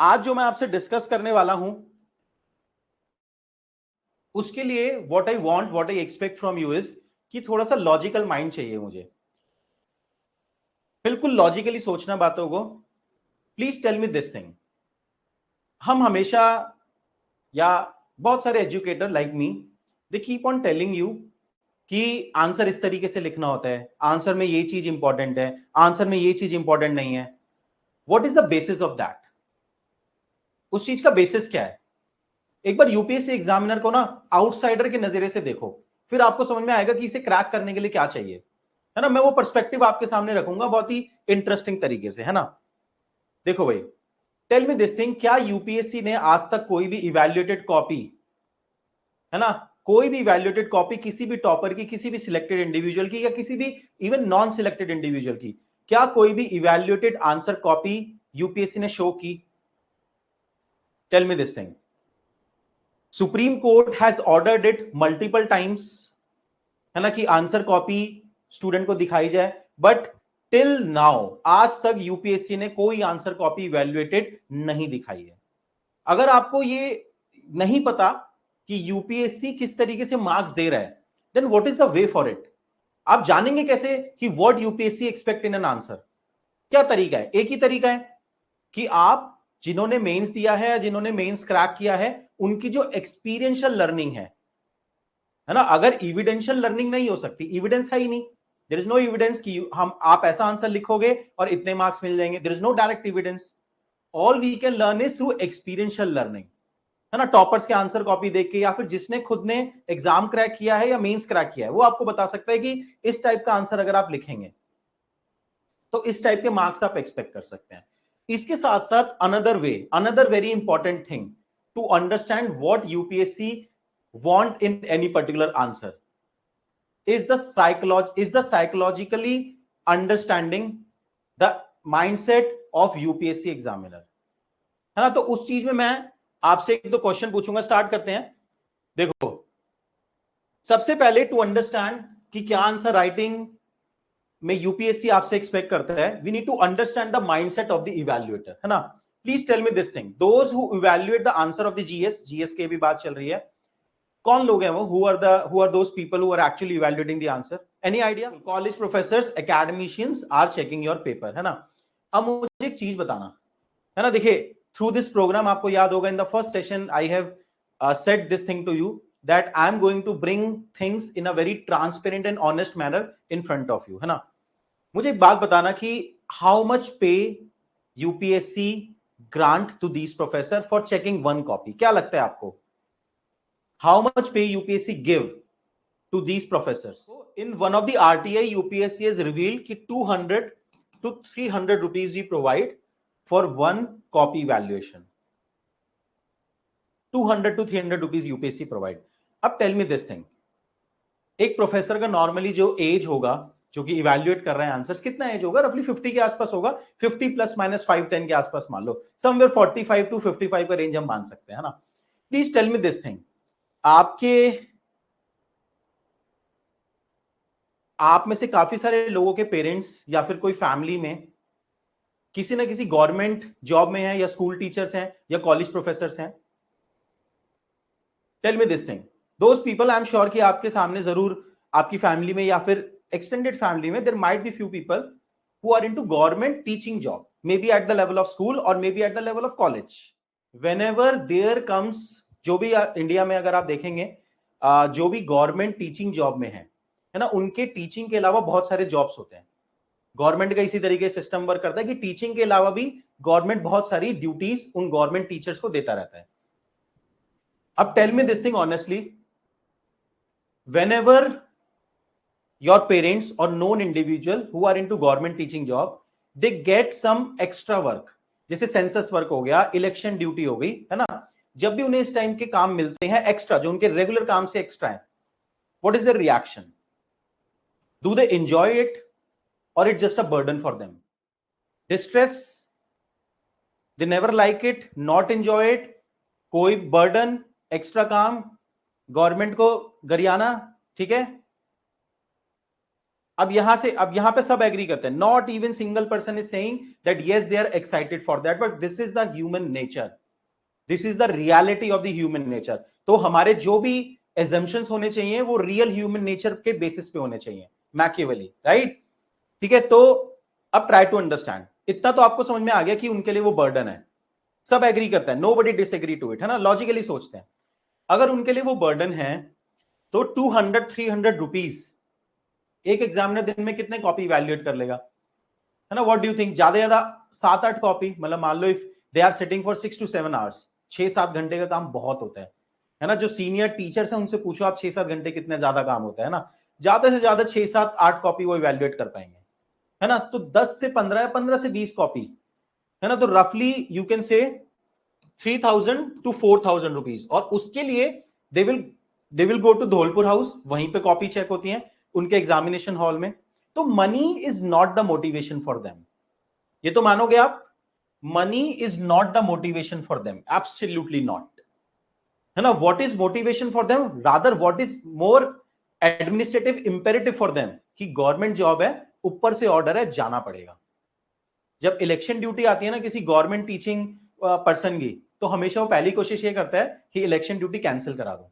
आज जो मैं आपसे डिस्कस करने वाला हूं उसके लिए what I expect from you is कि थोड़ा सा लॉजिकल माइंड चाहिए मुझे, बिल्कुल लॉजिकली सोचना बातों को। Please tell me this thing. हम हमेशा या बहुत सारे educator like me they keep on telling you कि आंसर इस तरीके से लिखना होता है, आंसर में ये चीज इंपॉर्टेंट है, आंसर में ये चीज इंपॉर्टेंट नहीं है। What is the basis of that? उस चीज का बेसिस क्या है? एक बार यूपीएससी एग्जामिनर को ना आउटसाइडर के नजरिए से देखो, फिर आपको समझ में आएगा कि इसे क्रैक करने के लिए क्या चाहिए, है ना। मैं वो पर्सपेक्टिव आपके सामने रखूंगा बहुत ही इंटरेस्टिंग तरीके से, है ना। देखो भाई, टेल मी दिस थिंग, क्या यूपीएससी ने आज तक कोई भी इवैल्यूएटेड कॉपी, है ना, कोई भी इवैल्यूएटेड कॉपी किसी भी टॉपर की, किसी भी सिलेक्टेड इंडिविजुअल की या किसी भी इवन नॉन सिलेक्टेड इंडिविजुअल की, क्या कोई भी इवैल्यूएटेड आंसर कॉपी यूपीएससी ने शो की? Tell me this thing. Supreme court has ordered it multiple times, है ना, कि आंसर कॉपी स्टूडेंट को दिखाई जाए, बट टिल नाउ आज तक यूपीएससी ने कोई आंसर कॉपी इवैल्यूएटेड नहीं दिखाई है। अगर आपको ये नहीं पता कि यूपीएससी किस तरीके से मार्क्स दे रहा है, then what is the way for it? आप जानेंगे कैसे कि what UPSC expect in an answer? क्या तरीका है? एक ही तरीका है कि आप जिन्होंने मेंस दिया है या जिन्होंने मेंस क्रैक किया है, उनकी जो एक्सपीरियंशियल लर्निंग है ना। अगर इविडेंशियल लर्निंग नहीं हो सकती, इविडेंस है ही नहीं, देयर इज नो एविडेंस कि हम आप ऐसा आंसर लिखोगे और इतने मार्क्स मिल जाएंगे, there is no direct evidence. All we can learn is through experiential learning, है ना। टॉपर्स के आंसर कॉपी देख के या फिर जिसने खुद ने एग्जाम क्रैक किया है या मेंस क्रैक किया है, वो आपको बता सकता है कि इस टाइप का आंसर अगर आप लिखेंगे तो इस टाइप के मार्क्स आप एक्सपेक्ट कर सकते हैं। इसके साथ साथ another way, another very important thing to understand what UPSC want in any particular answer is the psychologically understanding the mindset of UPSC examiner, है ना। तो उस चीज में मैं आपसे एक दो क्वेश्चन पूछूंगा, स्टार्ट करते हैं। देखो, सबसे पहले टू अंडरस्टैंड कि क्या आंसर राइटिंग में यूपीएससी आपसे एक्सपेक्ट करता है, we need to understand the mindset of the evaluator, है ना। Please tell me this thing, those who evaluate the answer of the GS की भी बात चल रही है, कौन लोग हैं वो? Who are those people who are actually evaluating the answer? Any idea? College professors, academicians are checking your paper, है ना। अब मुझे एक चीज बताना, है ना। देखिए, थ्रू दिस प्रोग्राम आपको याद होगा in the first session I have said this thing to you that I am going to bring things in a very transparent and honest manner in front of you, है ना। मुझे एक बात बताना कि how much pay UPSC grant to these professor for checking one copy? क्या लगता है आपको? How much pay UPSC give to these professors? In one of the RTI UPSC has revealed कि 200 to 300 rupees we provide for one copy valuation. 200 to 300 rupees UPSC provide. अब tell me this thing, एक professor का normally जो as होगा, जो कि evaluate कर रहे हैं आंसर्स, कितना एज होगा? रफली 50 के आसपास होगा, 50 प्लस माइनस 5-10 के आसपास मान लो, समवेयर 45 टू 55 का रेंज हम मान सकते हैं, है ना। Please tell me this thing, आपके आप में से काफी सारे लोगों के पेरेंट्स या फिर कोई फैमिली में किसी ना किसी गवर्नमेंट जॉब में है, या स्कूल टीचर्स हैं, या कॉलेज प्रोफेसर्स हैं? Tell me this thing, those people, I am sure कि आपके सामने जरूर आपकी फैमिली में या फिर एक्सटेंडेड फैमिली में there might be few people who are into government teaching job, maybe at the level of school or maybe at the level of college. Whenever there comes, जो भी इंडिया में अगर आप देखेंगे जो भी गवर्नमेंट टीचिंग जॉब में है ना, उनके टीचिंग के अलावा बहुत सारे जॉब्स होते हैं। गवर्नमेंट का इसी तरीके से सिस्टम वर्क करता है कि टीचिंग के अलावा भी गवर्नमेंट बहुत सारी ड्यूटीज उन गवर्नमेंट टीचर्स को देता रहता है। अब tell me this thing honestly, whenever your parents or known individual who are into government teaching job, they get some extra work, जैसे सेंसस वर्क हो गया, इलेक्शन ड्यूटी हो गई, है ना। जब भी उन्हें इस टाइम के काम मिलते हैं एक्स्ट्रा, जो उनके रेगुलर काम से एक्स्ट्रा है, what is their reaction? Do they enjoy it और it just a burden for them? Distress, they never like it, not enjoy it, कोई बर्डन, एक्स्ट्रा काम, गवर्नमेंट को गरियाना, ठीक है। अब यहां पे सब एग्री करते हैं, not even single person is saying that yes they are excited for that, but this is the human nature, this is the reality of the human nature. तो हमारे जो भी एजम्पशंस होने चाहिए वो रियल ह्यूमन नेचर के basis पे होने चाहिए, मैकियावेली, राइट? ठीक है, तो अब ट्राई टू अंडरस्टैंड। इतना तो आपको समझ में आ गया कि उनके लिए वो बर्डन है, सब एग्री करते हैं, नोबडी डिसएग्री टू इट, है ना, लॉजिकली सोचते हैं। अगर उनके लिए वो बर्डन है तो 200-300 रुपीज एक एग्जामिनर दिन में कितने कॉपी इवैल्यूएट कर लेगा, है ना? What do you think? ज्यादा ज्यादा 7-8 कॉपी, मतलब मान लो if they are sitting for 6 to 7 hours, 6-7 घंटे का काम बहुत होता है ना? जो सीनियर टीचर्स हैं उनसे पूछो आप 6-7 घंटे कितने ज्यादा काम होता है ना? ज्यादा से ज्यादा 6-7-8 कॉपी वो इवैल्यूएट कर पाएंगे, है ना? तो 10 से 15 या 15 से 20 कॉपी, है ना? तो रफली you can say 3,000 to 4,000 rupees, और उसके लिए they will go to Dholpur house, वहीं पे कॉपी चेक होती है उनके एग्जामिनेशन हॉल में। तो money is not the motivation for them, ये तो मानोगे आप? Money is not the motivation for them, absolutely not, है ना? What is motivation for them, rather what is more administrative imperative for them, कि government job है, ऊपर से ऑर्डर है, जाना पड़ेगा। जब इलेक्शन ड्यूटी आती है ना किसी गवर्नमेंट टीचिंग पर्सन की, तो हमेशा वो पहली कोशिश ये करता है कि इलेक्शन ड्यूटी कैंसिल करा दो,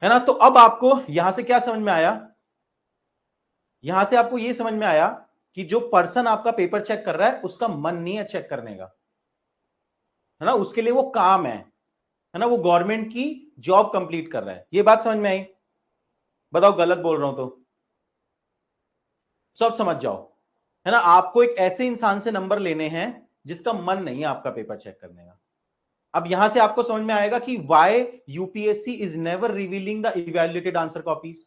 है ना? तो अब आपको यहां से क्या समझ में आया? यहां से आपको ये समझ में आया कि जो पर्सन आपका पेपर चेक कर रहा है उसका मन नहीं है चेक करने का, है ना? उसके लिए वो काम है ना? वो गवर्नमेंट की जॉब कंप्लीट कर रहा है। ये बात समझ में आई? बताओ गलत बोल रहा हूं तो सब समझ जाओ, है ना? आपको एक ऐसे इंसान से नंबर लेने हैं जिसका मन नहीं है आपका पेपर चेक करने का। अब यहां से आपको समझ में आएगा कि why UPSC is never revealing the evaluated answer copies,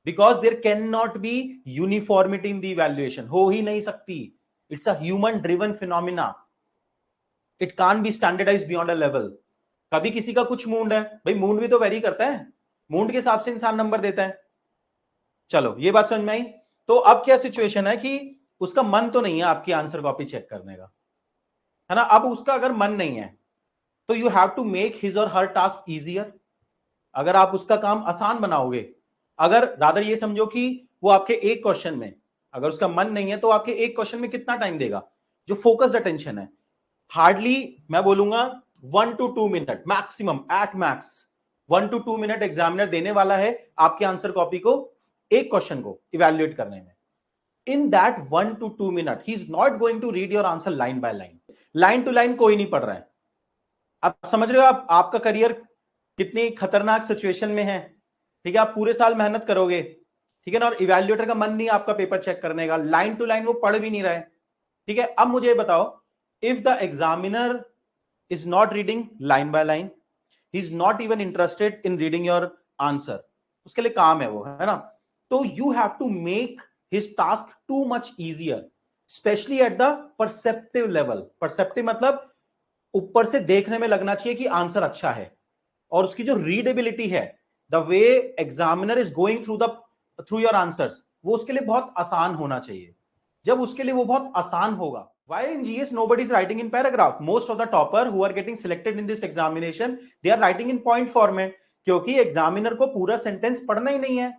because there can not be uniformity in the evaluation, हो ही नहीं सकती। It's a human driven phenomena, it can't be standardised beyond a level. कभी किसी का कुछ मूड है, भाई मूड भी तो वेरी करता है, मूड के हिसाब से इंसान नंबर देता है। चलो ये बात समझ में आई? तो अब क्या सिचुएशन है कि उसका मन तो नहीं है आपकी आंसर कॉपी चेक करने का, है ना? अब उसका अगर मन नहीं है तो you have to make his और हर टास्क इजियर। अगर आप उसका काम आसान बनाओगे, अगर रादर ये समझो कि वो आपके एक क्वेश्चन में, अगर उसका मन नहीं है तो आपके एक क्वेश्चन में कितना टाइम देगा? जो फोकस्ड अटेंशन है, हार्डली मैं बोलूंगा 1 to 2 minute maximum, at max 1 to 2 minute examiner देने वाला है आपके आंसर कॉपी को, एक क्वेश्चन को इवैल्यूएट करने में। In that 1 to 2 minute he is not going to read your answer line by line, line to line कोई नहीं पढ़ रहा है। आप समझ रहे हो आप आपका करियर कितनी खतरनाक सिचुएशन में है? ठीक है, आप पूरे साल मेहनत करोगे, ठीक है ना, और इवैल्यूएटर का मन नहीं आपका पेपर चेक करने का, लाइन टू लाइन वो पढ़ भी नहीं रहे, ठीक है? अब मुझे बताओ, if the examiner is not reading line by line, he is not even interested in reading your answer, उसके लिए काम है वो, है ना? तो you have to make his task too much easier, especially at the perceptive level। perceptive मतलब ऊपर से देखने में लगना चाहिए कि आंसर अच्छा है, और उसकी जो रीडेबिलिटी है, the way examiner is going through your answers, वो उसके लिए बहुत आसान होना चाहिए। जब उसके लिए वो बहुत आसान होगा, why in GS nobody is writing in paragraph? Most of the topper who are getting selected in this examination, they are writing in point format, क्योंकि एग्जामिनर को पूरा सेंटेंस पढ़ना ही नहीं है।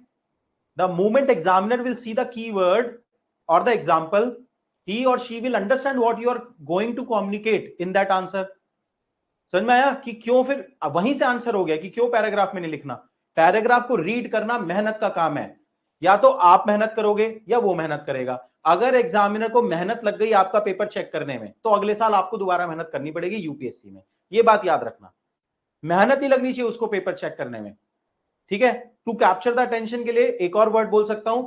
The moment examiner will see the keyword or the example, he or she will understand what you are going to communicate in that answer। समझ में आया कि क्यों फिर वहीं से आंसर हो गया कि क्यों पैराग्राफ में नहीं लिखना? पैराग्राफ को रीड करना मेहनत का काम है, या तो आप मेहनत करोगे या वो मेहनत करेगा। अगर एग्जामिनर को मेहनत लग गई आपका पेपर चेक करने में, तो अगले साल आपको दोबारा मेहनत करनी पड़ेगी यूपीएससी में, ये बात याद रखना। मेहनत ही लगनी चाहिए उसको पेपर चेक करने में, ठीक है? टू कैप्चर द अटेंशन के लिए एक और वर्ड बोल सकता हूं,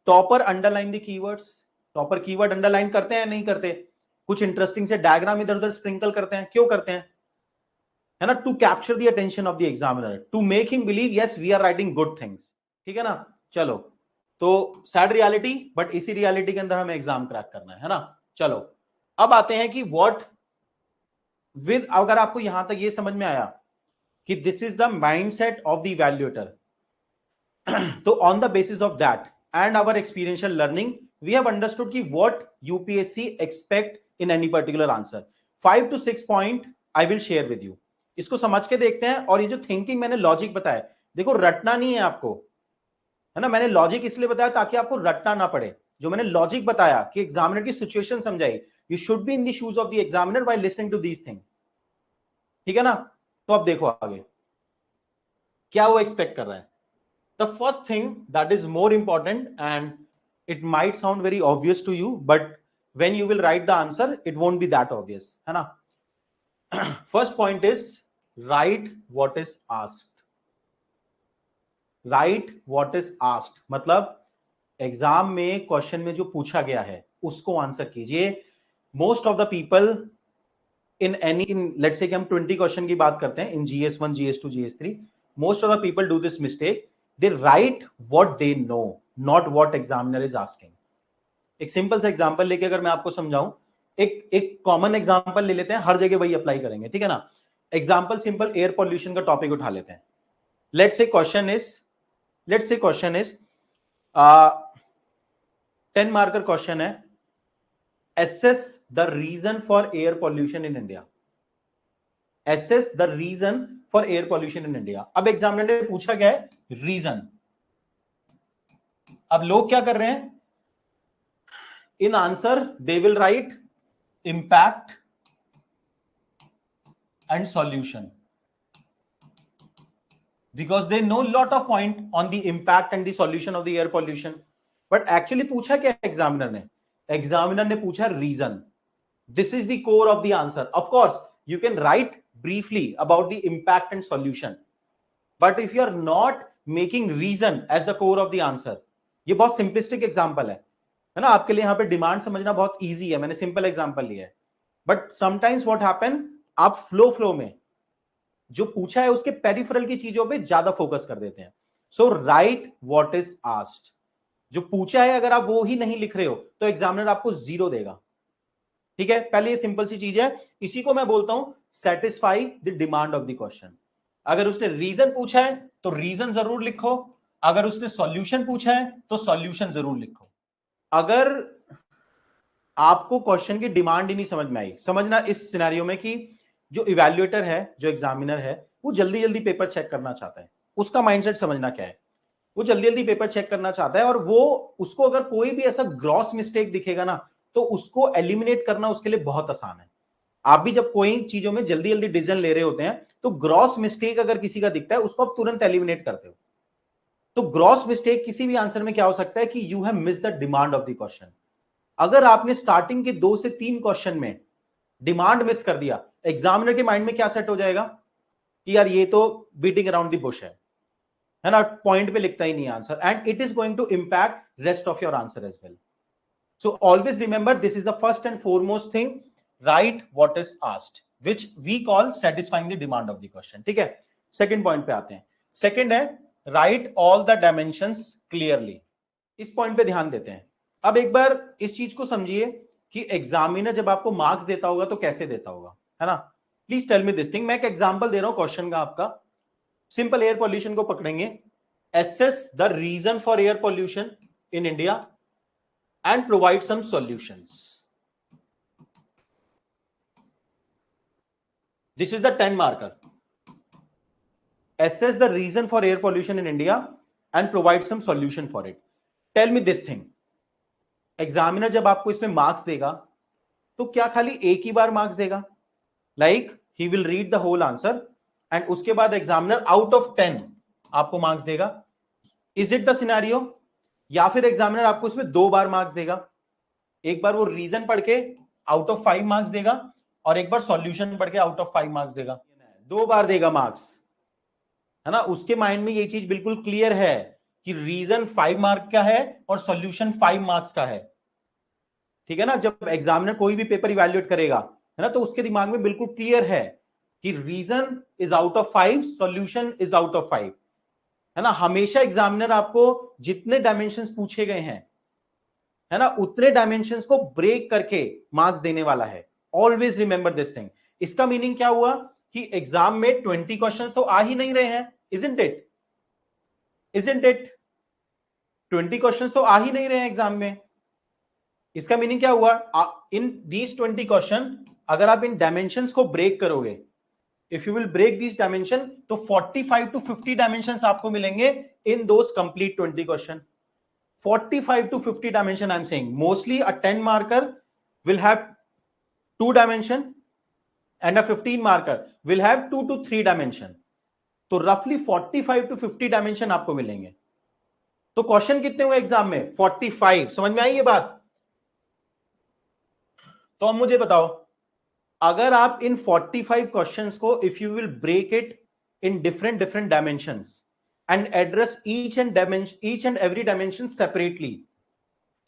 topper underline the keywords. Topper keyword underline करते हैं नहीं करते? कुछ इंटरेस्टिंग से डायग्राम इधर उधर स्प्रिंकल करते हैं, क्यों करते हैं? है ना, to capture the attention of the examiner, to make him believe yes we are writing good things, ठीक है ना? चलो, तो सैड रियलिटी, बट इसी रियलिटी के अंदर हमें एग्जाम क्रैक करना है ना? चलो अब आते हैं कि व्हाट विद, अगर आपको यहां तक ये समझ में आया कि this is the mindset of the evaluator, तो on the basis of that and our experiential learning we have understood कि what UPSC expect in any particular answer. 5 to 6 point I will share with you, इसको समझ के देखते हैं। और ये जो थिंकिंग मैंने लॉजिक बताया, देखो रटना नहीं है आपको, है है ना। मैंने लॉजिक इसलिए बताया ताकि आपको रटना ना पड़े। जो मैंने लॉजिक बताया कि एग्जामिनर की सिचुएशन समझाई, you should be in the shoes of the examiner while listening to these thing, ठीक है ना। तो अब देखो आगे क्या वो एक्सपेक्ट कर रहा है। The first thing that is more important and it might sound very obvious to you, but when you will write the answer it won't be that obvious, है ना। first point is write what is asked. write what is asked मतलब exam में question में जो पूछा गया है उसको आंसर कीजिए। Most of the people in let's say कि हम 20 क्वेश्चन की बात करते हैं इन GS1 GS2 GS3, most of the people do this mistake. They write what they know, not what examiner is asking. एक सिंपल सा एग्जांपल लेके अगर मैं आपको समझाऊं, एक कॉमन एग्जांपल ले लेते हैं, हर जगह वही अप्लाई करेंगे, ठीक है ना। एग्जांपल सिंपल एयर पॉल्यूशन का टॉपिक उठा लेते हैं। Let's say question is 10 marker question है, assess the reason for air pollution in India. assess the reason for air pollution in India. अब एग्जामिनर ने पूछा क्या है, रीजन। अब लोग क्या कर रहे हैं, in answer they will write impact and solution because they know lot of point on the impact and the solution of the air pollution. But actually पूछा क्या एग्जामिनर ने पूछा reason. this is the core of the answer. Of course you can write briefly about the impact and solution, but if you are not making reason as the core of the answer, ये बहुत simplistic example है ना। आपके लिए यहां पे demand समझना बहुत इजी है, मैंने सिंपल एग्जांपल लिया है। बट समटाइम्स व्हाट हैपन, आप फ्लो में जो पूछा है उसके पेरिफेरल की चीजों पे ज्यादा फोकस कर देते हैं। सो राइट व्हाट इज आस्क्ड, जो पूछा है अगर आप वो ही नहीं लिख रहे हो तो एग्जामिनर आपको 0 देगा, ठीक है। पहले ये सिंपल सी चीज है, इसी को मैं बोलता हूं satisfy the demand of the question. अगर उसने रीजन पूछा है तो रीजन जरूर लिखो, अगर उसने सॉल्यूशन पूछा है तो सॉल्यूशन जरूर लिखो। अगर आपको क्वेश्चन की डिमांड ही नहीं समझ में आई, समझना इस सिनेरियो में कि जो इवैल्यूएटर है, जो एग्जामिनर है, वो जल्दी जल्दी पेपर चेक करना चाहता है। उसका माइंडसेट समझना क्या है, वो जल्दी जल्दी पेपर चेक करना चाहता है, और वो उसको अगर कोई भी ऐसा ग्रॉस मिस्टेक दिखेगा ना तो उसको एलिमिनेट करना उसके लिए बहुत आसान है। आप भी जब कोई चीजों में जल्दी जल्दी डिसीजन ले रहे होते हैं तो ग्रॉस मिस्टेक अगर किसी का दिखता है उसको आप तुरंत एलिमिनेट करते हो। तो ग्रॉस मिस्टेक किसी भी आंसर में क्या हो सकता है कि you have miss the demand of the question. अगर आपने स्टार्टिंग के 2 से 3 क्वेश्चन में डिमांड मिस कर दिया, एग्जामिनर के माइंड में क्या सेट हो जाएगा कि यार ये तो बीटिंग अराउंड द बुश है ना, पॉइंट पे लिखता ही नहीं answer, and it is going to impact rest of your answer as well. So always remember this is the first and foremost thing, write what is asked, which we call satisfying the demand of the question, ठीक है। Second point पे आते हैं। Second है write all the dimensions clearly. इस point पे ध्यान देते हैं। अब एक बार इस चीज को समझिए कि एग्जामिनर जब आपको मार्क्स देता होगा तो कैसे देता होगा, है ना। Please tell me this thing. मैं एक एग्जांपल दे रहा हूं क्वेश्चन का आपका, सिंपल एयर पॉल्यूशन को पकड़ेंगे। Assess the reason for air pollution in India and provide some solutions. This is the 10 marker. assess the reason for air pollution in India and provide some solution for it. Tell me this thing. Examiner जब आपको इसमें marks देगा तो क्या खाली एक ही बार मार्क्स देगा, like he will read the whole answer and उसके बाद एग्जामिनर आउट ऑफ 10 आपको मार्क्स देगा? Is it the scenario? या फिर एग्जामिनर आपको इसमें 2 बार मार्क्स देगा, एक बार वो रीजन पढ़ के आउट ऑफ 5 मार्क्स देगा और एक बार सॉल्यूशन पढ़ के आउट ऑफ 5 मार्क्स देगा? 2 बार देगा मार्क्स, है ना। उसके माइंड में ये चीज बिल्कुल क्लियर है कि रीजन 5 मार्क का है और सॉल्यूशन 5 मार्क्स का है, ठीक है ना। जब एग्जामिनर कोई भी पेपर इवैल्यूएट करेगा, है ना, तो उसके दिमाग में बिल्कुल क्लियर है कि reason is out of 5, solution is out of 5, है ना। हमेशा एग्जामिनर आपको जितने डायमेंशंस पूछे गए हैं, है ना, उतने डायमेंशंस को ब्रेक करके मार्क्स देने वाला है। Always remember this thing. इसका मीनिंग क्या हुआ कि एग्जाम में 20 क्वेश्चंस तो आ ही नहीं रहे हैं, isn't it? Isn't it? 20 questions तो आ ही नहीं रहे हैं एग्जाम में। इसका मीनिंग क्या हुआ? इन दीज 20 क्वेश्चन अगर आप इन डायमेंशंस को ब्रेक करोगे, if you will break this dimension तो 45 to 50 डायमेंशन आपको मिलेंगे in those complete 20 question. 45 to 50 dimension I'm saying. Mostly a 10 marker will have 2 dimension and a 15 marker will have 2 to 3 dimension. तो roughly 45 to 50 dimension आपको मिलेंगे. तो question कितने हुए exam में? 45. समझ में आई ये बात? तो अब मुझे बताओ, अगर आप इन 45 क्वेश्चंस को if you will break it in different dimensions and address each and every dimension separately,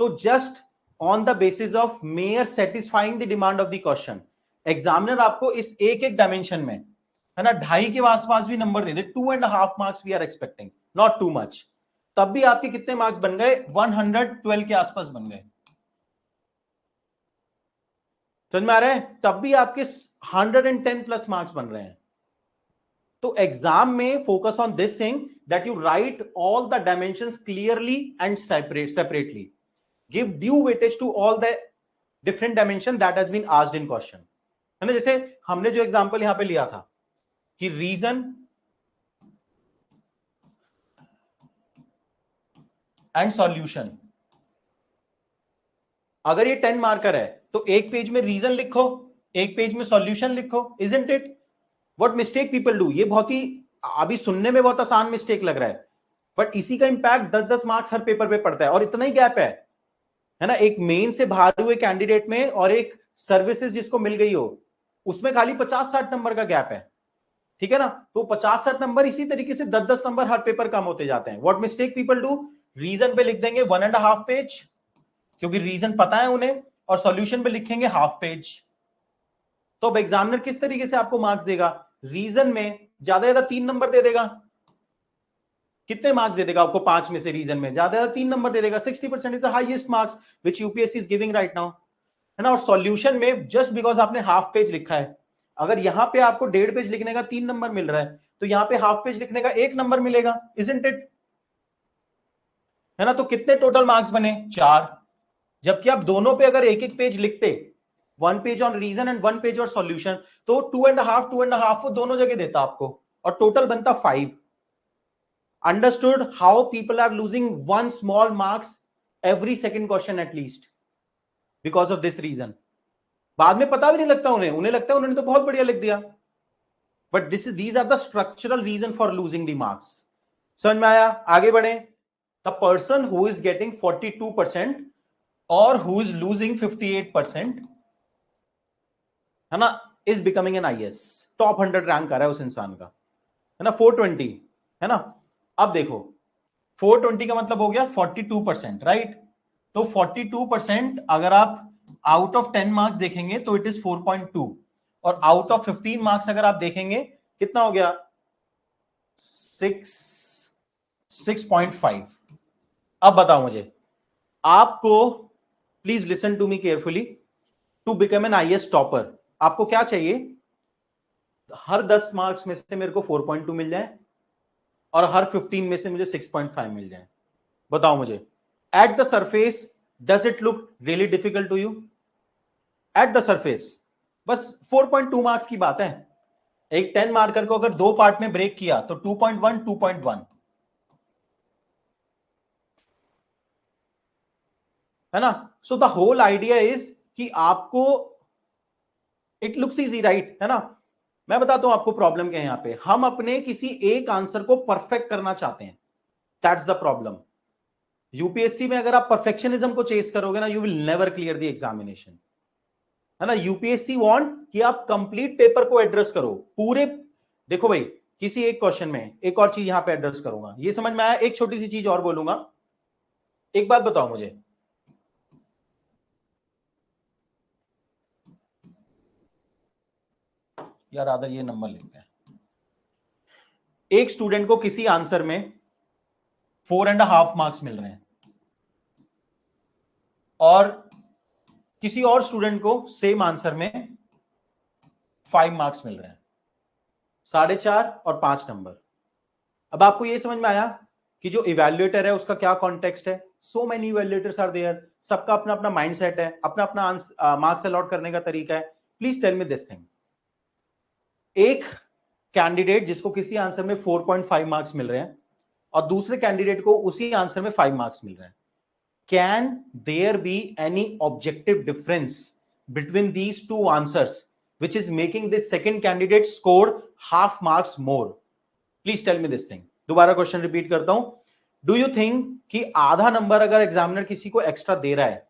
तो just on the basis of mere satisfying the demand of the question, examiner आपको इस एक एक डायमेंशन में है ना 2.5 के आसपास भी नंबर दे दे, 2.5 marks we are expecting, not too much, तब भी आपके कितने मार्क्स बन गए? 112 के आसपास बन गए. समझ में आ रहा है? तब भी आपके 110 प्लस मार्क्स बन रहे हैं. तो एग्जाम में focus on this thing that you write all the dimensions clearly and separately. Give due weightage to all the different dimension that has been asked in question. है ना, जैसे हमने जो एग्जांपल यहां पे लिया था कि रीजन एंड सॉल्यूशन, अगर ये 10 मार्कर है तो एक पेज में रीजन लिखो, एक पेज में सॉल्यूशन लिखो. Isn't it? What mistake people do, ये बहुत ही अभी सुनने में बहुत आसान मिस्टेक लग रहा है, बट इसी का इंपैक्ट 10-10 मार्क्स हर पेपर पे पड़ता है. और इतना ही गैप है ना, एक मेन से बाहर हुए कैंडिडेट में और एक सर्विसेज जिसको मिल गई हो उसमें खाली 50-60 नंबर का गैप है. ठीक है ना, तो 50-60 नंबर इसी तरीके से 10-10 नंबर हर पेपर कम होते जाते हैं. What mistake people do, reason पे लिख देंगे 1.5 पेज क्योंकि रीजन पता है उन्हें, और सॉल्यूशन पे लिखेंगे हाफ पेज. तो अब एग्जामिनर किस तरीके से आपको मार्क्स देगा? रीजन में ज्यादा 3 नंबर दे देगा. कितने मार्क्स दे देगा आपको? 5 में से रीजन में ज्यादा 3 नंबर दे देगा. 60% is the highest marks which UPSC is giving right now, है ना. और सॉल्यूशन में जस्ट बिकॉज आपने हाफ पेज लिखा है, अगर यहां पे आपको 1.5 पेज लिखने का 3 नंबर मिल रहा है तो यहां पे हाफ पेज लिखने का 1 नंबर मिलेगा. Isn't it? है ना. तो कितने टोटल मार्क्स बने? 4. जबकि आप दोनों पे अगर एक एक पेज लिखते, 1 page on reason and 1 page on solution, तो 2.5 वो दोनों जगह देता आपको और टोटल बनता 5. Understood how people are losing 1 small marks every second question at least because of this reason. बाद में पता भी नहीं लगता उन्हें लगता है उन्होंने तो बहुत बढ़िया लिख दिया, but these are the structural reason for losing the marks. समझ में आया? आगे बढ़े. The person who is getting 42% or who is losing 58%, है ना, is becoming an IS. Top 100 rank आ रहा है उस इंसान का, है ना. 420, है ना. अब देखो 420 का मतलब हो गया 42%, राइट. तो 42% अगर आप आउट ऑफ 10 मार्क्स देखेंगे तो इट इज 4.2, और आउट ऑफ 15 मार्क्स अगर आप देखेंगे कितना हो गया? 6.5. अब बताओ मुझे, आपको please listen to me carefully, to become an IAS topper आपको क्या चाहिए? हर 10 मार्क्स में से मेरे को 4.2 मिल जाए और हर 15 में से मुझे 6.5 मिल जाए. बताओ मुझे, at the surface does it look really difficult to you? At the surface बस 4.2 मार्क्स की बात है. एक 10 मार्कर को अगर 2 पार्ट में ब्रेक किया तो 2.1 2.1, है ना. So the whole idea is कि आपको इट लुक्स इजी, राइट, है ना. मैं बताता हूं आपको प्रॉब्लम क्या है. यहां पे हम अपने किसी एक आंसर को परफेक्ट करना चाहते हैं, दैट्स द प्रॉब्लम. यूपीएससी में अगर आप परफेक्शनिज्म को चेस करोगे ना, you will never clear the examination, है ना. यूपीएससी वांट कि आप कंप्लीट पेपर को एड्रेस करो पूरे. देखो भाई, किसी एक क्वेश्चन में एक और चीज यहां पे एड्रेस करूंगा, ये समझ में आया? एक छोटी सी चीज और बोलूंगा. एक बात बताओ मुझे, यार आदर ये नंबर लिखते हैं. एक स्टूडेंट को किसी आंसर में 4.5 मार्क्स मिल रहे हैं और किसी और स्टूडेंट को सेम आंसर में 5 मार्क्स मिल रहे हैं, 4.5 और 5 नंबर. अब आपको यह समझ में आया कि जो इवैल्यूएटर है उसका क्या कॉन्टेक्स्ट है? So many evaluators are there, सबका अपना अपना माइंडसेट है, अपना अपना मार्क्स अलॉट करने का तरीका है. Please tell me this thing. एक कैंडिडेट जिसको किसी आंसर में 4.5 मार्क्स मिल रहे हैं और दूसरे कैंडिडेट को उसी आंसर में 5 मार्क्स मिल रहे हैं, can there be any objective difference between these two answers which is making this second candidate score half marks more? Please tell me this thing. दोबारा क्वेश्चन रिपीट करता हूं. डू यू थिंक कि आधा number अगर examiner किसी को extra दे रहा है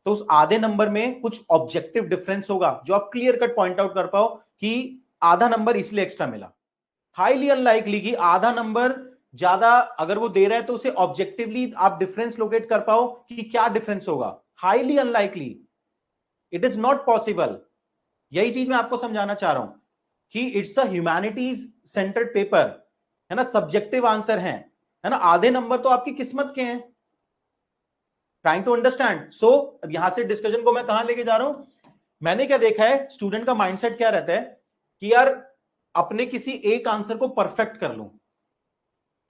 तो उस आधे नंबर में कुछ ऑब्जेक्टिव डिफरेंस होगा जो आप क्लियर कट पॉइंट आउट कर पाओ कि आधा नंबर इसलिए एक्स्ट्रा मिला? हाईली अनलाइकली कि आधा नंबर ज्यादा अगर वो दे रहा है तो उसे ऑब्जेक्टिवली आप डिफरेंस लोकेट कर पाओ कि क्या डिफरेंस होगा. Highly unlikely. It is not possible. यही चीज मैं आपको समझाना चाह रहा हूं कि it's a humanities centred paper है ना, सब्जेक्टिव आंसर है ना. आधे नंबर तो आपकी किस्मत के हैं. Trying to understand. सो अब यहां से डिस्कशन को मैं कहां लेके जा रहा हूं, मैंने क्या देखा है, स्टूडेंट का माइंडसेट क्या रहता है कि यार अपने किसी एक आंसर को परफेक्ट कर लूं,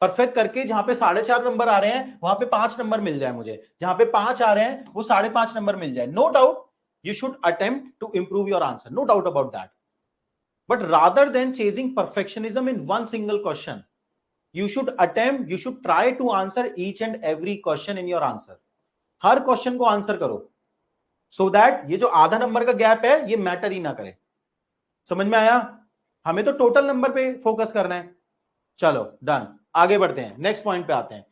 परफेक्ट करके जहां पे 4.5 नंबर आ रहे हैं वहां पे 5 नंबर मिल जाए मुझे, जहां पे 5 आ रहे हैं वो 5.5 नंबर मिल जाए. No doubt you should attempt to improve your answer, no doubt about that, but rather than chasing perfectionism in one single question, you should attempt, you should try to answer each and every question in your answer. Her question को answer करो so that ये जो आधा number का gap है ये matter ही ना करे. समझ में आया? हमें तो टोटल नंबर पे फोकस करना है. चलो डन, आगे बढ़ते हैं, नेक्स्ट पॉइंट पे आते हैं.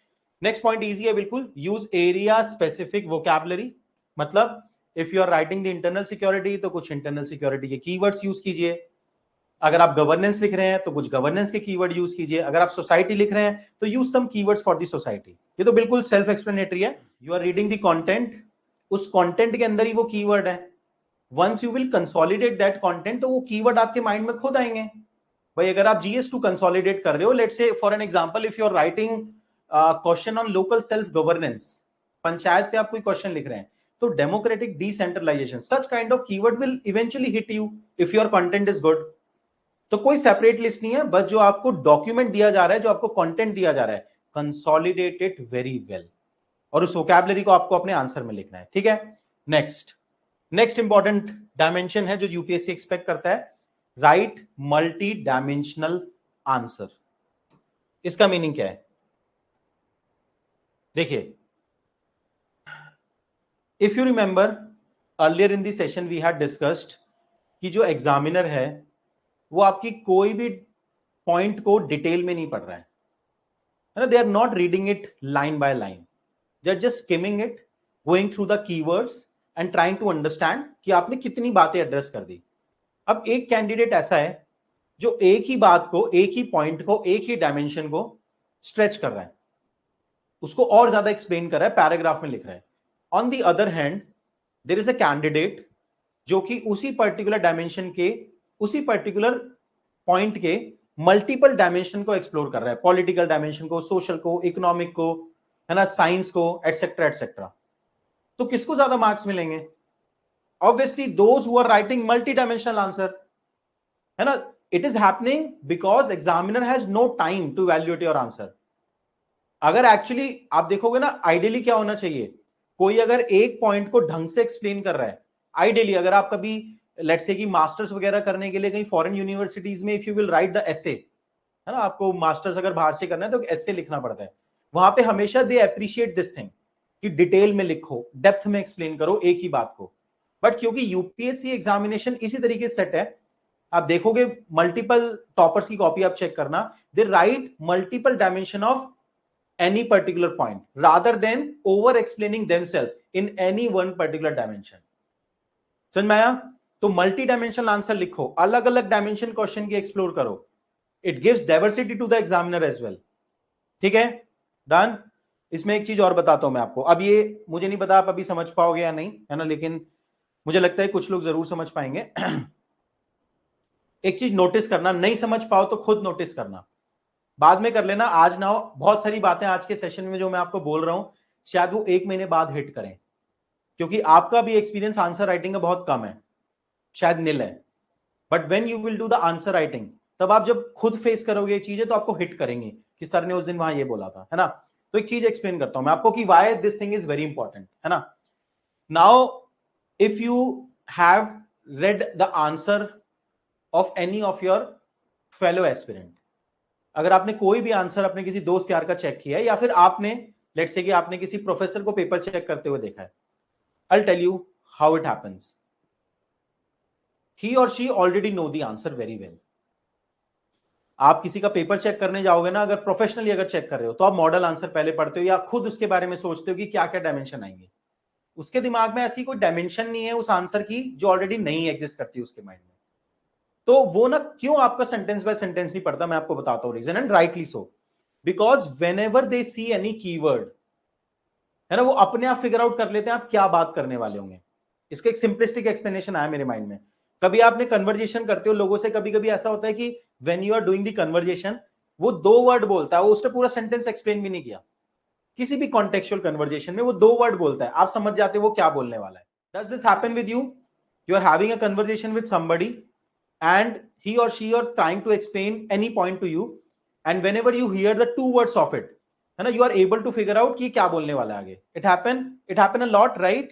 नेक्स्ट पॉइंट इजी है बिल्कुल. Use area specific vocabulary. मतलब if you are writing the internal security तो कुछ इंटरनल सिक्योरिटी के कीवर्ड्स यूज कीजिए. अगर आप गवर्नेंस लिख रहे हैं तो कुछ गवर्नेंस के कीवर्ड यूज कीजिए. अगर आप सोसाइटी लिख रहे हैं तो use some keywords for the society. ये तो बिल्कुल सेल्फ एक्सप्लेनेटरी है. You are reading the content, उस कंटेंट के अंदर ही वो कीवर्ड है. Once you will consolidate that content तो वो कीवर्ड आपके माइंड में खुद आएंगे. भाई अगर आप GS2 कंसोलिडेट कर रहे हो, let's say for an example if you are writing question on local self governance, panchayat पे आप कोई क्वेश्चन लिख रहे हैं तो democratic decentralization, such kind of keyword will eventually hit you if your content is good. तो कोई सेपरेट लिस्ट नहीं है, बस जो आपको डॉक्यूमेंट दिया जा रहा है, जो आपको कंटेंट दिया जा रहा है, कंसोलिडेट इट वेरी वेल और उस वोकैबुलरी को आपको अपने आंसर में लिखना है. ठीक है. नेक्स्ट इंपॉर्टेंट डायमेंशन है जो यूपीएससी एक्सपेक्ट करता है, राइट मल्टी डायमेंशनल आंसर. इसका मीनिंग क्या है? देखिए, if you remember earlier in the session we had discussed कि जो एग्जामिनर है वो आपकी कोई भी पॉइंट को डिटेल में नहीं पढ़ रहा है ना. They are not reading it line by line, they are just skimming it, going through the keywords and trying to understand कि आपने कितनी बातें एड्रेस कर दी. अब एक कैंडिडेट ऐसा है जो एक ही बात को, एक ही पॉइंट को, एक ही डायमेंशन को स्ट्रेच कर रहा है, उसको और ज्यादा एक्सप्लेन कर रहा है, पैराग्राफ में लिख रहा है. On the other hand there is a candidate जो कि उसी पर्टिकुलर डायमेंशन के, उसी पर्टिकुलर पॉइंट के मल्टीपल डायमेंशन को एक्सप्लोर कर रहा है, पॉलिटिकल डायमेंशन को, सोशल को, इकोनॉमिक को, है ना, साइंस को, एटसेट्रा एटसेट्रा. तो किसको ज्यादा मार्क्स मिलेंगे? Obviously those who are writing multi dimensional answer, है ना. It is happening because examiner has no time to evaluate your answer. अगर एक्चुअली आप देखोगे ना, आइडियली क्या होना चाहिए, कोई अगर एक पॉइंट को ढंग से एक्सप्लेन कर रहा है, आइडियली अगर आप कभी लेट्स से कि मास्टर्स वगैरह करने के लिए कहीं फॉरेन यूनिवर्सिटीज में if you will write the essay, है ना, आपको मास्टर्स अगर बाहर से करना है तो एसे लिखना पड़ता है, वहां पे हमेशा दे अप्रिशिएट दिस थिंग कि डिटेल में लिखो, डेप्थ में एक्सप्लेन करो एक ही बात को. बट क्योंकि यूपीएससी एग्जामिनेशन इसी तरीके से सेट है, आप देखोगे मल्टीपल टॉपर्स की कॉपी आप चेक करना, they write multiple dimension of any particular point rather than over explaining themselves in any one particular dimension. समझ में आया? तो मल्टी डायमेंशनल आंसर लिखो, अलग अलग डायमेंशन क्वेश्चन की एक्सप्लोर करो. It gives diversity to the examiner as well. ठीक है, डन. इसमें एक चीज और बताता हूं मैं आपको. अब ये मुझे नहीं पता आप अभी समझ पाओगे या नहीं, है ना, लेकिन मुझे लगता है कुछ लोग जरूर समझ पाएंगे. एक चीज नोटिस करना, नहीं समझ पाओ तो खुद नोटिस करना, बाद में कर लेना, आज ना हो. बहुत सारी बातें आज के सेशन में जो मैं आपको बोल रहा हूं शायद वो 1 महीने बाद हिट करें, क्योंकि आपका भी एक्सपीरियंस आंसर राइटिंग का बहुत कम है, शायद नील है. But when you will do the answer writing, तब आप जब खुद फेस करोगे ये चीजें तो आपको हिट करेंगी कि सर ने उस दिन वहां ये बोला था, है ना. तो एक चीज एक्सप्लेन करता हूं मैं आपको कि why this thing is very important, है ना. Now if you have read the answer of any of your fellow aspirant, अगर आपने कोई भी आंसर अपने किसी दोस्त यार का चेक किया है या फिर आपने लेट्स से कि आपने किसी प्रोफेसर को पेपर चेक करते हुए देखा है, I'll tell you how it happens. He or she already know the answer very well. आप किसी का पेपर चेक करने जाओगे ना, अगर प्रोफेशनली अगर चेक कर रहे हो तो आप मॉडल आंसर पहले पढ़ते हो या खुद उसके बारे में सोचते हो कि क्या क्या डायमेंशन आएंगे। उसके दिमाग में ऐसी कोई डायमेंशन नहीं है उस आंसर की जो ऑलरेडी नहीं एग्जिस्ट करती उसके माइंड में। तो वो ना क्यों आपका सेंटेंस बाय सेंटेंस नहीं पढ़ता, मैं आपको बताता हूं reason, and rightly so, because whenever they see any keyword, है ना, वो अपने आप फिगर आउट कर लेते हैं आप क्या बात करने वाले होंगे। इसका एक सिंपलिस्टिक एक्सप्लेनेशन आया मेरे माइंड में। कभी आपने कन्वर्जेशन करते हो लोगों से, कभी कभी ऐसा होता है कि when you are doing the conversation वो 2 वर्ड बोलता है, वो उसने पूरा सेंटेंस एक्सप्लेन भी नहीं किया। किसी भी कॉन्टेक्चुअल कन्वर्जेशन में वो 2 वर्ड बोलता है, आप समझ जाते हो वो क्या बोलने वाला है। Does this happen with you? You are having a conversation with somebody and he or she are trying to explain any point to you, and whenever you hear the 2 words of it, है ना, you are able to figure out कि क्या बोलने वाला है आगे। it happen a lot, right?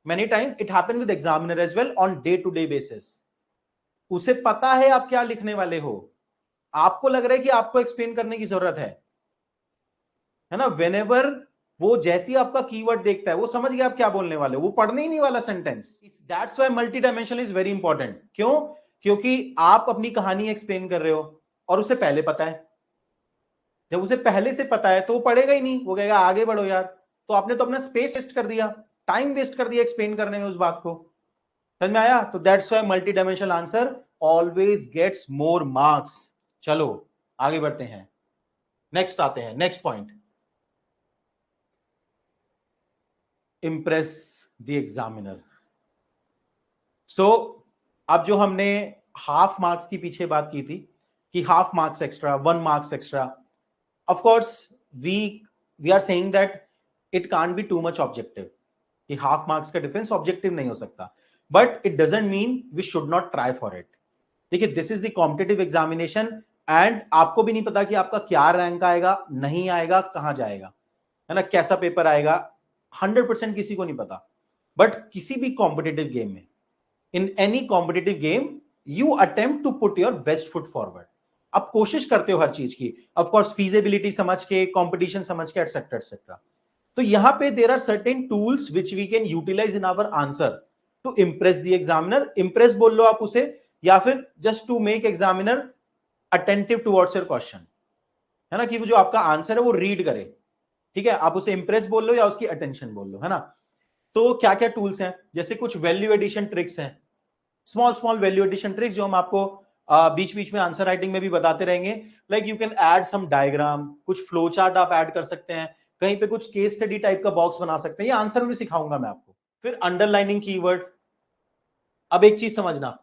Many times it happen with examiner as well on day to day basis. उसे पता है आप क्या लिखने वाले हो, आपको लग रहा है कि आपको एक्सप्लेन करने की जरूरत है ना। whenever वो जैसी आपका कीवर्ड देखता है वो समझ गया आप क्या बोलने वाले हो, वो पढ़ने ही नहीं वाला sentence. That's why multi dimensional is very important. क्यों? क्योंकि आप अपनी कहानी एक्सप्लेन कर रहे हो और उसे पहले पता है। जब उसे पहले से पता है तो वो पढ़ेगा ही नहीं, वो कहेगा आगे बढ़ो यार। तो आपने तो अपना स्पेस वेस्ट कर दिया, टाइम वेस्ट कर दिया एक्सप्लेन करने में उस बात को। समझ में आया? तो that's why multi dimensional answer always gets more marks. चलो आगे बढ़ते हैं, नेक्स्ट आते हैं, next point, impress the examiner. So अब जो हमने हाफ मार्क्स की पीछे बात की थी कि half marks extra, 1 marks extra, of course we are saying that it can't be too much objective, कि हाफ मार्क्स का डिफरेंस ऑब्जेक्टिव नहीं हो सकता, but it doesn't mean we should not try for it. देखिए this is the competitive examination and आपको भी नहीं पता कि आपका क्या रैंक आएगा, नहीं आएगा, कहां जाएगा, है ना, कैसा पेपर आएगा, 100% किसी को नहीं पता। बट किसी भी कॉम्पिटिटिव गेम में, in any competitive game you attempt to put your best foot forward, आप कोशिश करते हो हर चीज की, ऑफ कोर्स फीजिबिलिटी समझ के, कंपटीशन समझ के, एटसेट्रा एटसेट्रा। तो यहां पे there are certain tools which we can utilize in our answer to impress the examiner. Impress बोल लो आप उसे, या फिर just to make examiner attentive towards your question, है ना, कि वो जो आपका आंसर है वो रीड करे। ठीक है, आप उसे इंप्रेस बोल लो या उसकी अटेंशन बोल लो, है ना। तो क्या क्या टूल्स हैं, जैसे कुछ वैल्यू एडिशन ट्रिक्स हैं, small small value addition tricks जो हम आपको बीच बीच में आंसर राइटिंग में भी बताते रहेंगे। Like you can add some diagram, कुछ फ्लो चार्ट आप ऐड कर सकते हैं, कहीं पे कुछ केस स्टडी टाइप का बॉक्स बना सकते हैं, ये आंसर में सिखाऊंगा मैं आपको। फिर अंडरलाइनिंग कीवर्ड। अब एक चीज समझना,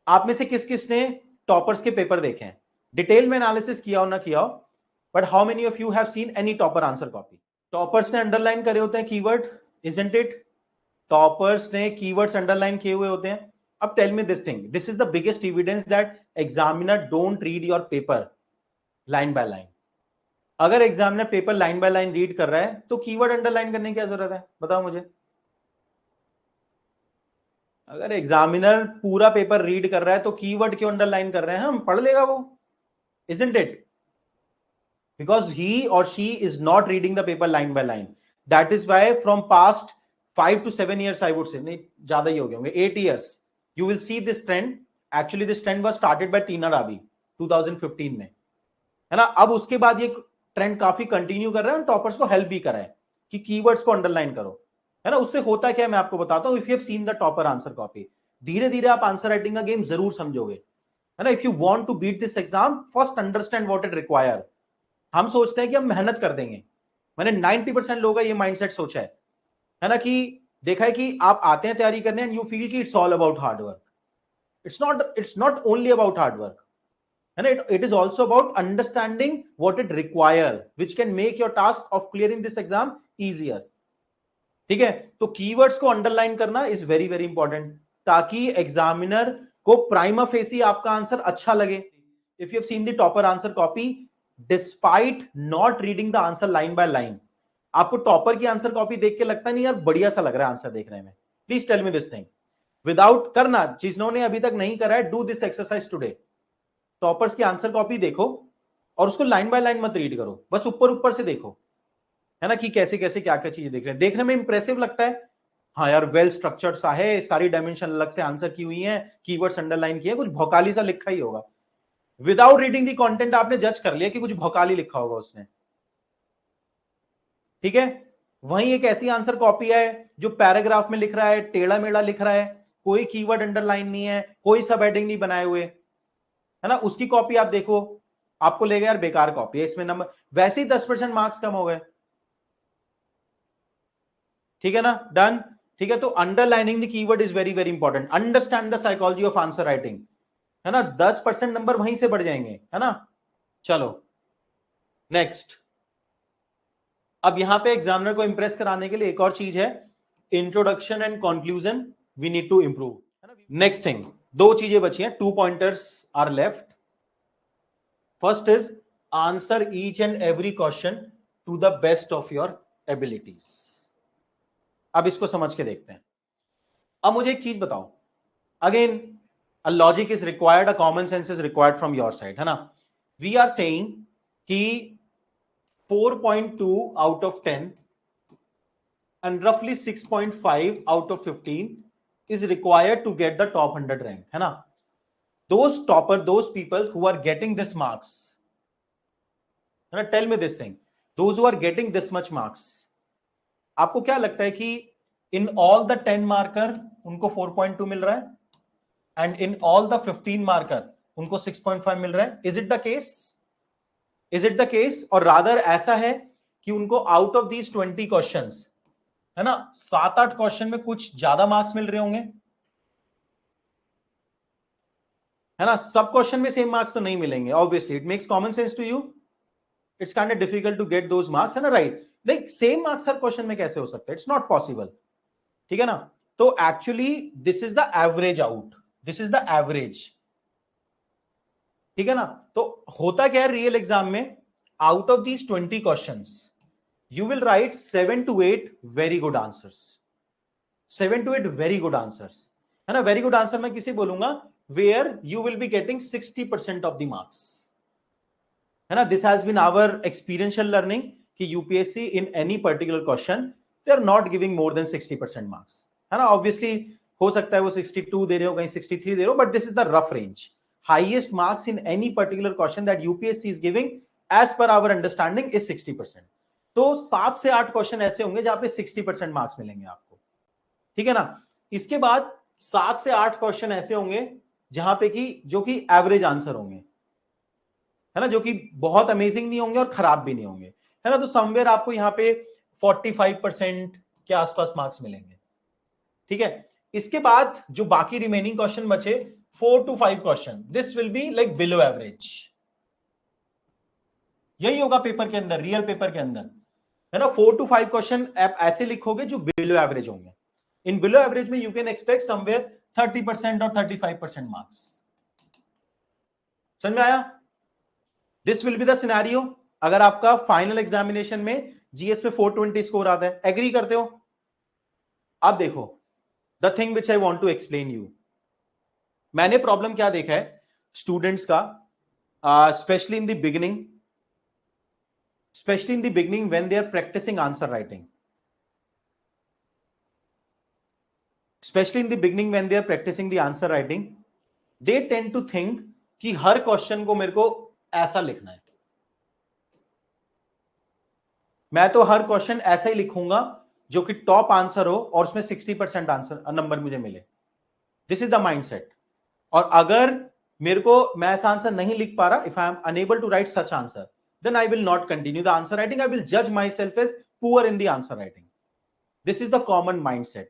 आप में से किस किस ने टॉपर्स के पेपर देखे हैं, डिटेल में एनालिसिस किया हो ना किया हो, but how many of you have seen any topper answer copy? Toppers ने अंडरलाइन करे होते हैं कीवर्ड, इजंट इट? टॉपर्स ने कीवर्ड्स अंडरलाइन किए हुए होते हैं। अब tell me this thing, this is the biggest evidence that examiner don't read your paper line by line. अगर examiner paper line by line read कर रहा है तो कीवर्ड अंडरलाइन करने की क्या जरूरत है, बताओ मुझे। अगर एग्जामिनर पूरा पेपर रीड कर रहा है तो कीवर्ड क्यों अंडरलाइन कर रहे हैं, हम पढ़ लेगा वो, isn't it? because he or she is not reading the paper line by line. That is why from past 5 to 7 years, I would say, नहीं ज्यादा ही हो गए होंगे, 8 years, you will see this trend. Actually this trend was started by Tina Ravi 2015 में, है ना। अब उसके बाद ये ट्रेंड काफी कंटिन्यू कर रहा है और टॉपर्स को हेल्प भी कर रहा है कि कीवर्ड्स को अंडरलाइन करो, है ना। उससे होता क्या है मैं आपको बताता हूं। If you have seen the topper answer copy, धीरे धीरे आप आंसर राइटिंग का गेम जरूर समझोगे, है ना। If you want to beat this exam, first understand what it require. हम सोचते हैं कि हम मेहनत कर देंगे, मैंने 90% लोगों का ये माइंडसेट सोचा है ना, कि देखा है कि आप आते हैं तैयारी करने एंड यू फील कि it's all about hard work. It's not only about hard work, है ना, it is also about understanding what it require which can make your task of clearing this exam easier. ठीक है, तो keywords को underline करना is very very important, ताकि examiner को prima facie आपका आंसर अच्छा लगे। If you have seen the topper answer copy, despite not reading the answer line by line, आपको टॉपर की आंसर कॉपी देख के लगता नहीं यार बढ़िया सा लग रहा है आंसर देखने में, please tell me this thing without करना, जिन्होंने अभी तक नहीं करा है, do this exercise today. Toppers की आंसर कॉपी देखो और उसको लाइन बाय लाइन मत रीड करो, बस ऊपर ऊपर से देखो, है ना, कि कैसे कैसे क्या क्या चीजें देख रहे हैं। देखने में इंप्रेसिव लगता है, हाँ यार वेल स्ट्रक्चर्ड सा है, सारी डायमेंशन अलग से आंसर की हुई हैं, कीवर्ड्स अंडरलाइन किए, कुछ भौकाली सा लिखा ही होगा। विदाउट रीडिंग दी कंटेंट आपने जज कर लिया कि कुछ भौकाली लिखा होगा उसने, ठीक है। वहीं एक ऐसी आंसर कॉपी है जो पैराग्राफ में लिख रहा है, टेढ़ा मेढ़ा लिख रहा है, कोई कीवर्ड अंडरलाइन नहीं है, कोई सब हेडिंग नहीं बनाए हुए, है ना, उसकी कॉपी आप देखो, आपको लगेगा यार बेकार कॉपी है, इसमें नंबर वैसे ही 10% मार्क्स कम हो गए, ठीक है ना, डन। ठीक है, तो underlining the keyword is very very important, understand the psychology of answer writing, है ना, 10% नंबर वहीं से बढ़ जाएंगे, है ना। चलो नेक्स्ट, अब यहां पे एग्जामिनर को इंप्रेस कराने के लिए एक और चीज है, introduction and conclusion we need to improve. Next thing, दो चीजें बची हैं, 2 pointers are left. First is answer each and every question to the best of your abilities. अब इसको समझ के देखते हैं। अब मुझे एक चीज बताओ, again a logic is required, a common sense is required from your side, है ना। वी आर सेइंग कि 4.2 out of 10 and roughly 6.5 out of 15 is required to get the top 100 rank, है ना। Those topper, those people who are getting this marks, है ना, tell me this thing, those who are getting this much marks, आपको क्या लगता है कि in all the 10 marker उनको 4.2 मिल रहा है and in all the 15 marker उनको 6.5 मिल रहा है? Is it the case? Is it the case? और rather ऐसा है कि उनको out of these 20 questions, है ना, 7-8 क्वेश्चन में कुछ ज्यादा मार्क्स मिल रहे होंगे, है ना, सब क्वेश्चन में सेम मार्क्स तो नहीं मिलेंगे, obviously it makes common sense to you, it's kind of difficult to get those marks, है ना, राइट, लाइक सेम मार्क्स हर क्वेश्चन में कैसे हो सकता है, इट्स नॉट पॉसिबल, ठीक है ना। तो actually this is the average out, this is the average, ठीक है ना। तो होता क्या है रियल एग्जाम में, out of these 20 questions you will write 7 to 8 very good answers, 7 to 8 very good answers, है ना। very good answer मैं किसे बोलूंगा, where you will be getting 60% of the marks, है ना। this has been our experiential learning कि UPSC in any particular question they are not giving more than 60% marks, है ना। obviously हो सकता है वो 62 दे रहे हो, कहीं 63 दे रहे हो, but this is the rough range, highest marks in any particular question that UPSC is giving as per our understanding is 60%। तो 7 से 8 क्वेश्चन ऐसे होंगे जहां पे 60% मार्क्स मिलेंगे आपको, ठीक है ना। इसके बाद 7 से 8 क्वेश्चन ऐसे होंगे जहां पे कि जो कि एवरेज आंसर होंगे, है ना, जो कि बहुत अमेजिंग नहीं होंगे और खराब भी नहीं होंगे, है ना। तो समवेयर आपको यहां पे 45% के आसपास मार्क्स मिलेंगे, ठीक है। इसके बाद जो बाकी रिमेनिंग क्वेश्चन बचे 4 to 5 question, this will be like below average, यही होगा पेपर के अंदर, रियल पेपर के अंदर, है ना। 4 to 5 क्वेश्चन आप ऐसे लिखोगे जो बिलो एवरेज होंगे, इन बिलो एवरेज में यू कैन एक्सपेक्ट समवेयर 30% और 35% मार्क्स, समझ में आया। This will be the scenario अगर आपका फाइनल एग्जामिनेशन में जीएस पे 420 स्कोर आता है, एग्री करते हो। अब देखो the thing which I want to explain you, मैंने प्रॉब्लम क्या देखा है स्टूडेंट्स का, specially in the beginning, especially in the beginning when they are practicing answer writing, especially in the beginning when they are practicing the answer writing, they tend to think कि हर question को मेरे को ऐसा लिखना है, मैं तो हर क्वेश्चन ऐसा ही लिखूंगा जो कि टॉप आंसर हो और उसमें 60% आंसर नंबर मुझे मिले, दिस इज द माइंडसेट। और अगर मेरे को मैं ऐसा आंसर नहीं लिख पा रहा, if I am unable to write such answer, then I will not continue the answer writing, I will judge myself as poor in the answer writing, this is the common mindset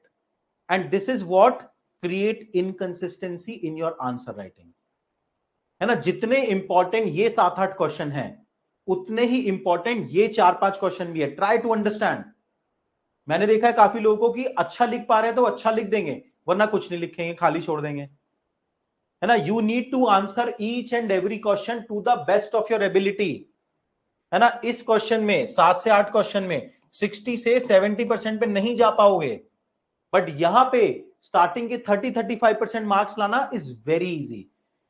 and this is what create inconsistency in your answer writing, है ना। जितने important ये 7-8 question हैं उतने ही important ये 4-5 question भी है, try to understand. मैंने देखा है काफी लोगों को कि अच्छा लिख पा रहे हैं तो अच्छा लिख देंगे, वरना कुछ नहीं लिखेंगे, खाली छोड़ देंगे, है ना। You need to answer each and every question to the best of your ability, है ना। इस क्वेश्चन में 7 से 8 क्वेश्चन में 60 से 70% पे नहीं जा पाओगे, बट यहां पे स्टार्टिंग के 30-35% मार्क्स लाना is very easy.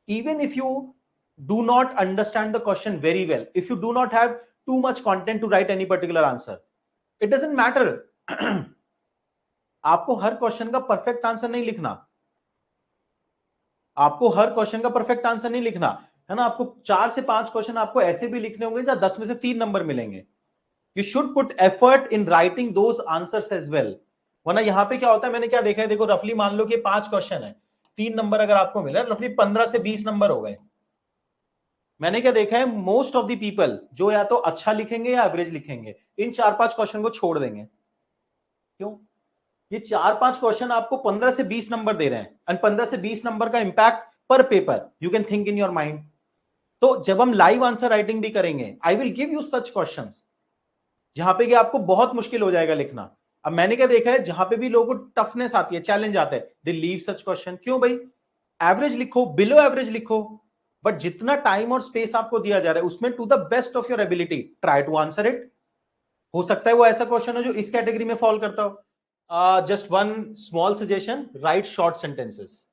Even if you do not understand the question very well. If you do not have too much content to write any particular answer, it doesn't matter. आपको हर question का perfect answer नहीं लिखना, आपको हर question का perfect answer नहीं लिखना है ना। आपको 4 से 5 क्वेश्चन आपको ऐसे भी लिखने होंगे जहां 10 में से 3 नंबर मिलेंगे। You should put effort in writing those answers as well, वरना यहां पे क्या होता है, मैंने क्या देखा है, देखो रफली मान लो कि 5 क्वेश्चन है, 3 नंबर अगर आपको मिला, रफली 15 से 20 नंबर हो गए। मैंने क्या देखा है, मोस्ट ऑफ द पीपल जो या तो अच्छा लिखेंगे या एवरेज लिखेंगे, इन 4-5 क्वेश्चन को छोड़ देंगे। क्यों? ये 4-5 क्वेश्चन आपको 15 से 20 नंबर दे रहे हैं, एंड 15 से 20 नंबर का इंपैक्ट पर paper you can think in your mind. तो जब हम लाइव आंसर राइटिंग भी करेंगे, I will give you such questions जहां पे कि आपको बहुत मुश्किल हो जाएगा लिखना। अब मैंने क्या देखा है, जहां पे भी लोगों को टफनेस आती है, चैलेंज आता है, दे लीव सच क्वेश्चन। क्यों भाई? एवरेज लिखो, बिलो एवरेज लिखो, बट जितना टाइम और स्पेस आपको दिया जा रहा है उसमें to the best of your ability try to answer it. हो सकता है वो ऐसा क्वेश्चन हो जो इस कैटेगरी में फॉल करता हो। Just one small suggestion, right short sentences,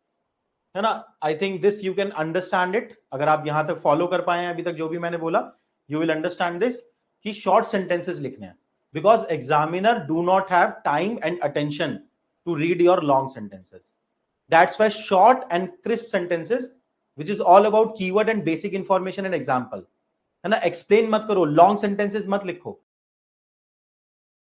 है ना। I think this you can understand it. अगर आप यहां तक फॉलो कर पाए हैं अभी तक जो भी मैंने बोला, यू विल अंडरस्टैंड दिस कि शॉर्ट सेंटेंसेस लिखने हैं, because examiner do not have time and attention to read your long sentences. That's why short and crisp sentences which is all about keyword and basic information and example, है ना। Explain मत करो, long sentences मत लिखो,